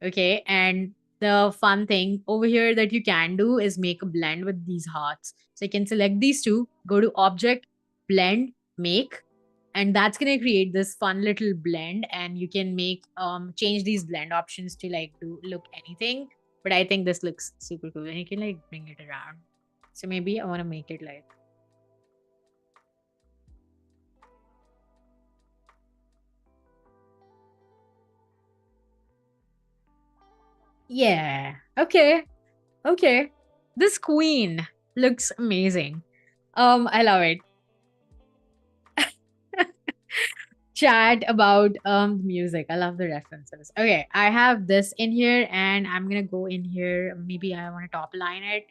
Speaker 1: Okay, and the fun thing over here that you can do is make a blend with these hearts. So you can select these two, go to Object, Blend, Make, and that's going to create this fun little blend, and you can make change these blend options to like do look anything, but I think this looks super cool, and you can like bring it around. So maybe I want to make it like yeah, okay, okay, this queen looks amazing. I love it. Chat about music. I love the references. Okay, I have this in here, and I'm gonna go in here. Maybe I want to top line it.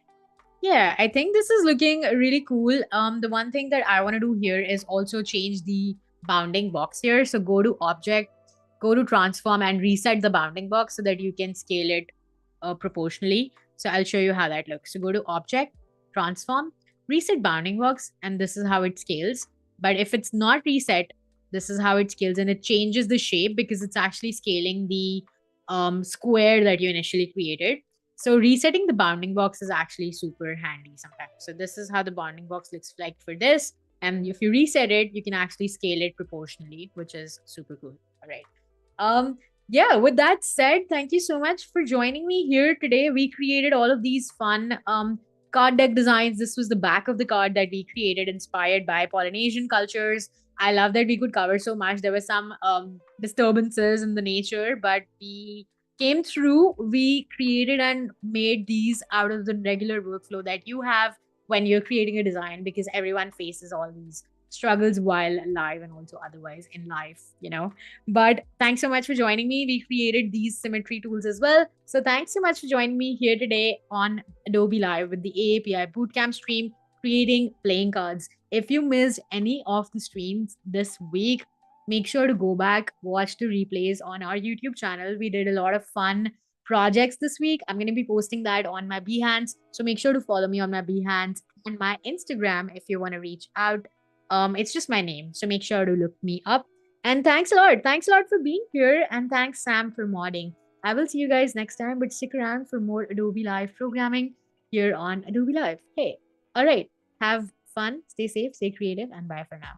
Speaker 1: Yeah, I think this is looking really cool. The one thing that I want to do here is also change the bounding box here. So go to Object, go to Transform, and reset the bounding box so that you can scale it proportionally. So I'll show you how that looks. So go to Object, Transform, reset bounding box, and this is how it scales. But if it's not reset, this is how it scales, and it changes the shape because it's actually scaling the square that you initially created. So resetting the bounding box is actually super handy sometimes. So this is how the bounding box looks like for this. And if you reset it, you can actually scale it proportionally, which is super cool. All right. Yeah, with that said, thank you so much for joining me here today. We created all of these fun card deck designs. This was the back of the card that we created, inspired by Polynesian cultures. I love that we could cover so much. There were some disturbances in the nature, but we came through. We created and made these out of the regular workflow that you have when you're creating a design, because everyone faces all these struggles while live and also otherwise in life, But thanks so much for joining me. We created these symmetry tools as well. So thanks so much for joining me here today on Adobe Live with the AAPI Bootcamp stream, creating playing cards. If you missed any of the streams this week, make sure to go back, watch the replays on our YouTube channel. We did a lot of fun projects this week. I'm going to be posting that on my Behance. So make sure to follow me on my Behance and my Instagram if you want to reach out. It's just my name. So make sure to look me up. And thanks a lot. Thanks a lot for being here. And thanks, Sam, for modding. I will see you guys next time, but stick around for more Adobe Live programming here on Adobe Live. Hey, all right. Have fun, stay safe, stay creative, and bye for now.